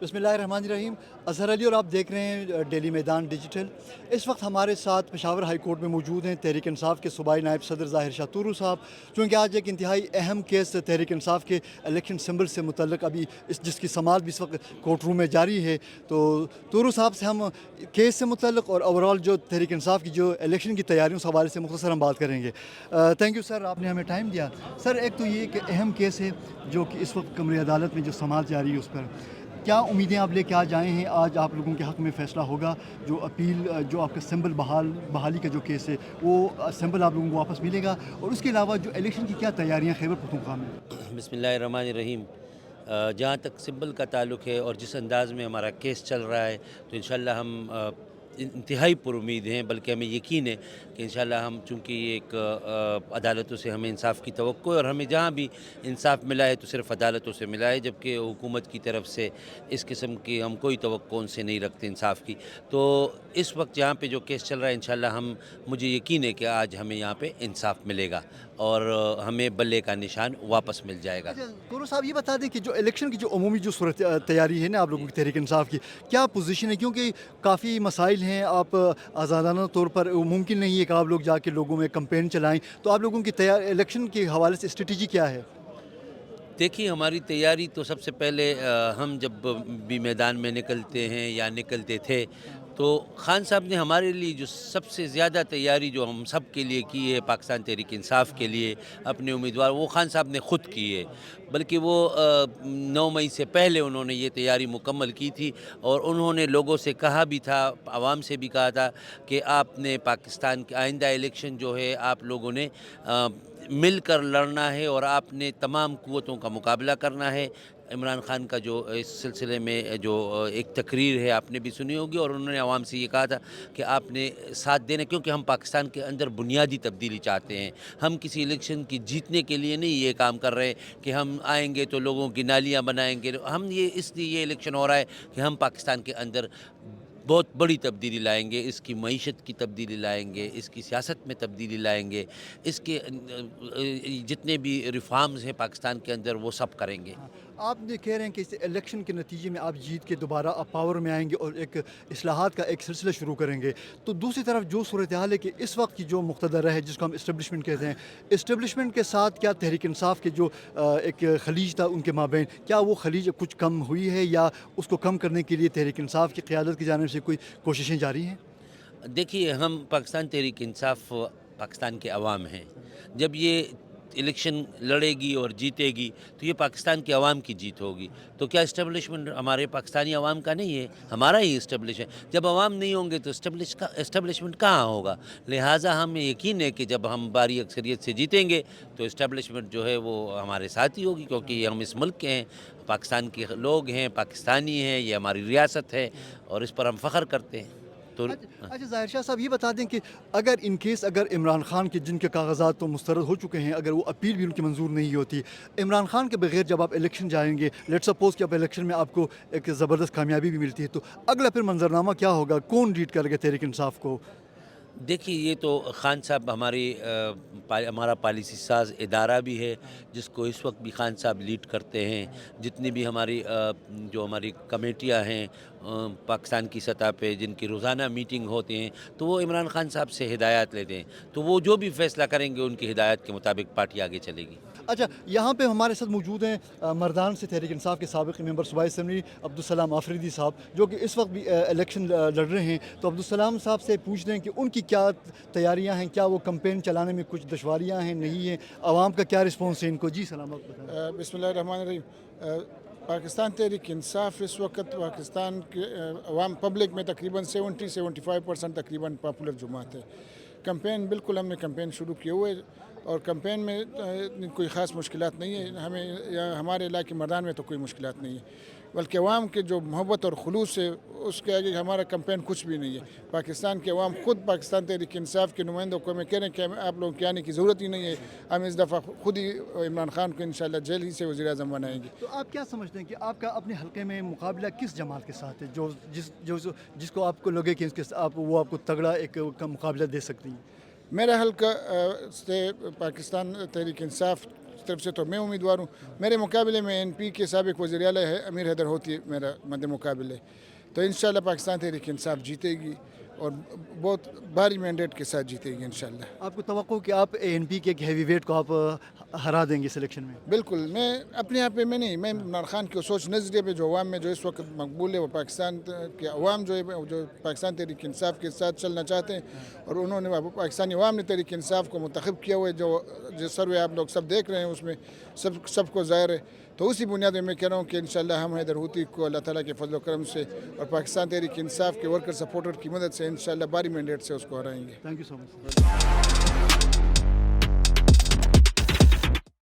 बिस्मिल्लाहिर्रहमानिर्रहीम। अज़हर अली और आप देख रहे हैं डेली मैदान डिजिटल। इस वक्त हमारे साथ पेशावर हाई कोर्ट में मौजूद हैं तहरीक इंसाफ के सूबाई नायब सदर ज़ाहिर शाह तुरू साहब, चूँकि आज एक इंतहाई अहम केस तहरीक इंसाफ के इलेक्शन सिंबल से मुतल्लिक अभी जिसकी समाअत भी इस वक्त कोर्ट रूम में जारी है। तो तुरू साहब से हम केस से मुतल्लिक और ओवरऑल जो तहरीक इंसाफ की जो इलेक्शन की तैयारियों से हवाले से मुख्तसर हम बात करेंगे। थैंक यू सर, आपने हमें टाइम दिया। सर, एक तो ये एक अहम केस है जो कि इस वक्त कमरे अदालत में जो समाअत जारी है उस पर क्या उम्मीदें आप लेके आज आए हैं? आज आप लोगों के हक़ में फ़ैसला होगा। जो अपील जो आपका सिंबल बहाली का जो केस है वो सिंबल आप लोगों को वापस मिलेगा, और उसके अलावा जो इलेक्शन की क्या तैयारियां खैबर पख्तूनख्वा में? बिस्मिल्लाहिर्रहमानिर्रहीम। जहाँ तक सिब्बल का ताल्लुक़ है और जिस अंदाज़ में हमारा केस चल रहा है, तो इंशाल्लाह हम इंतहाई पुरुमीद हैं, बल्कि हमें यकीन है कि इंशाल्लाह हम, चूँकि एक अदालतों से हमें इंसाफ की तवक्को है और हमें जहाँ भी इंसाफ मिला है तो सिर्फ़ अदालतों से मिला है, जबकि हुकूमत की तरफ से इस किस्म की हम कोई तवक्को उनसे नहीं रखते इंसाफ की। तो इस वक्त यहाँ पे जो केस चल रहा है, इंशाल्लाह मुझे यकीन है कि आज हमें यहाँ पे इंसाफ मिलेगा और हमें बल्ले का निशान वापस मिल जाएगा। अच्छा, गुरु साहब ये बता दें कि जो इलेक्शन की जो अमूमी जो सूरत तैयारी है ना आप लोगों की तहरीक इंसाफ की, क्या पोजीशन है? क्योंकि काफ़ी मसाइल हैं, आप आज़ादाना तौर पर मुमकिन नहीं है कि आप लोग जाके लोगों में कंपेन चलाएं, तो आप लोगों की तैयार इलेक्शन के हवाले से स्ट्रेटजी क्या है? देखिए, हमारी तैयारी तो सबसे पहले हम जब भी मैदान में निकलते हैं या निकलते थे, तो खान साहब ने हमारे लिए जो सबसे ज़्यादा तैयारी जो हम सब के लिए की है, पाकिस्तान तहरीक इंसाफ के लिए अपने उम्मीदवार, वो खान साहब ने ख़ुद की है। बल्कि वो 9 मई से पहले उन्होंने ये तैयारी मुकम्मल की थी और उन्होंने लोगों से कहा भी था, आवाम से भी कहा था कि आपने पाकिस्तान के आइंदा इलेक्शन जो है आप लोगों ने मिलकर लड़ना है और आपने तमाम क़ुव्वतों का मुकाबला करना है। इमरान खान का जो इस सिलसिले में जो एक तकरीर है आपने भी सुनी होगी, और उन्होंने आवाम से ये कहा था कि आपने साथ देना, क्योंकि हम पाकिस्तान के अंदर बुनियादी तब्दीली चाहते हैं। हम किसी इलेक्शन की जीतने के लिए नहीं ये काम कर रहे हैं कि हम आएंगे तो लोगों की नालियाँ बनाएंगे। हम ये इसलिए ये इलेक्शन हो रहा है कि हम पाकिस्तान के अंदर बहुत बड़ी तब्दीली लाएंगे, इसकी मईशत की तब्दीली लाएंगे, इसकी सियासत में तब्दीली लाएंगे, इसके जितने भी रिफॉर्म्स हैं पाकिस्तान के अंदर वो सब करेंगे। हाँ, आप ये कह रहे हैं कि इस इलेक्शन के नतीजे में आप जीत के दोबारा आप पावर में आएंगे और एक इस्लाहात का एक सिलसिला शुरू करेंगे। तो दूसरी तरफ जो सूरत हाल है कि इस वक्त की जो मुक़्तदर है जिसको हम इस्टेब्लिशमेंट कहते हैं, इस्टेब्लिशमेंट के साथ क्या तहरीक इंसाफ के जो एक खलीज था उनके माबैन, क्या वो खलीज कुछ कम हुई है या उसको कम करने के लिए तहरीक इंसाफ की क़यादत की जानिब से कोई कोशिशें जारी हैं? देखिए, हम पाकिस्तान तहरीक इंसाफ पाकिस्तान के अवाम हैं। जब ये इलेक्शन लड़ेगी और जीतेगी तो ये पाकिस्तान के अवाम की जीत होगी। तो क्या इस्टेब्लिशमेंट हमारे पाकिस्तानी अवाम का नहीं है? हमारा ही इस्टेब्लिश है। जब अवाम नहीं होंगे तो इस्टेब्लिशमेंट कहाँ होगा? लिहाजा हमें यकीन है कि जब हम भारी अक्सरियत से जीतेंगे तो इस्टेब्लिशमेंट जो है वो हमारे साथ ही होगी, क्योंकि हम इस मुल्क के हैं, पाकिस्तान के लोग हैं, पाकिस्तानी हैं, ये हमारी रियासत है और इस पर हम फ़ख्र करते हैं। तो अच्छा, ज़ाहिर शाह साहब ये बता दें कि अगर इन केस अगर इमरान खान के जिनके कागजात तो मुस्तरद हो चुके हैं, अगर वो अपील भी उनकी मंजूर नहीं होती, इमरान खान के बगैर जब आप इलेक्शन जाएंगे, लेट्स सपोज कि आप इलेक्शन में आपको एक ज़बरदस्त कामयाबी भी मिलती है, तो अगला फिर मंजरनामा क्या होगा? कौन लीड करेगा तहरीक इंसाफ को? देखिए, ये तो खान साहब हमारा पॉलिसी साज इदारा भी है, जिसको इस वक्त भी खान साहब लीड करते हैं। जितनी भी जो हमारी कमेटियां हैं पाकिस्तान की सतह पे, जिनकी रोज़ाना मीटिंग होती हैं, तो वो इमरान खान साहब से हिदायत लेते हैं। तो वो जो भी फ़ैसला करेंगे उनकी हिदायत के मुताबिक पार्टी आगे चलेगी। अच्छा, यहाँ पे हमारे साथ मौजूद हैं मर्दान से तहरीक इंसाफ के साबिक़ मेंबर सूबाई असम्बली अब्दुलसलाम आफरीदी साहब, जो कि इस वक्त भी इलेक्शन लड़ रहे हैं। तो अब्दुलसलाम साहब से पूछ रहे हैं कि उनकी क्या तैयारियाँ हैं, क्या वो कंपेन चलाने में कुछ दुश्वारियाँ हैं, नहीं हैं, आवाम का क्या रिस्पॉन्स है इनको? जी सलामत बताएं। बिस्मिल्लाहिर्रहमानिर्रहीम। पाकिस्तान तहरीक इंसाफ इस वक्त पाकिस्तान के अवाम पब्लिक में तकरीबन 70-75% तकरीबन पॉपुलर जमात है। कैंपेन बिल्कुल हमने कैंपेन शुरू किए हुए, और कैंपेन में कोई ख़ास मुश्किलात नहीं है हमें, या हमारे इलाके मर्दान में तो कोई मुश्किलात नहीं है, बल्कि अवाम के जो मोहब्बत और खुलूस है उसके आगे हमारा कैंपेन कुछ भी नहीं है। पाकिस्तान के अवाम ख़ुद पाकिस्तान तहरीक इंसाफ के नुमाइंदों को हमें कह रहे हैं कि आप लोगों के आने की ज़रूरत ही नहीं है, हम इस दफ़ा खुद ही इमरान खान को इंशाल्लाह जेल ही से वज़ीर आज़म बनाएंगे। तो आप क्या समझते हैं कि आपका अपने हल्के में मुकाबला किस जमात के साथ है, जो जिसको आपको लगे कि इसके वो आपको तगड़ा एक मुकाबला दे सकती है? मेरा हल्का से पाकिस्तान तहरीक इंसाफ طرف سے تو میں امیدوار ہوں. میرے مقابلے میں NP کے سابق وزیر اعلیٰ ہے امیر حیدر ہوتی میرا مد مقابلے, تو انشاءاللہ پاکستان تحریک انصاف جیتے گی اور بہت بھاری مینڈیٹ کے ساتھ جیتے گی انشاءاللہ. آپ کو توقع کہ آپ ANP کے ایک ہیوی ویٹ کو آپ ہرا دیں گے سلیکشن میں؟ بالکل, میں اپنے آپ پہ میں نہیں, میں عمران خان کے سوچ نظریے پہ جو عوام میں جو اس وقت مقبول ہے وہ پاکستان کے عوام جو ہے جو پاکستان تحریک انصاف کے ساتھ چلنا چاہتے ہیں, اور انہوں نے پاکستانی عوام نے تحریک انصاف کو منتخب کیا ہوا ہے. جو سروے آپ لوگ سب دیکھ رہے ہیں اس میں سب کو ظاہر ہے. تو اسی بنیاد میں کہہ رہا ہوں کہ انشاءاللہ ہم حیدر ہوتی کو اللہ تعالیٰ کے فضل و کرم سے اور پاکستان تحریک انصاف کے ورکر سپورٹر کی مدد سے انشاءاللہ بھاری مینڈیٹ سے اس کو ہرائیں گے. Thank you so much.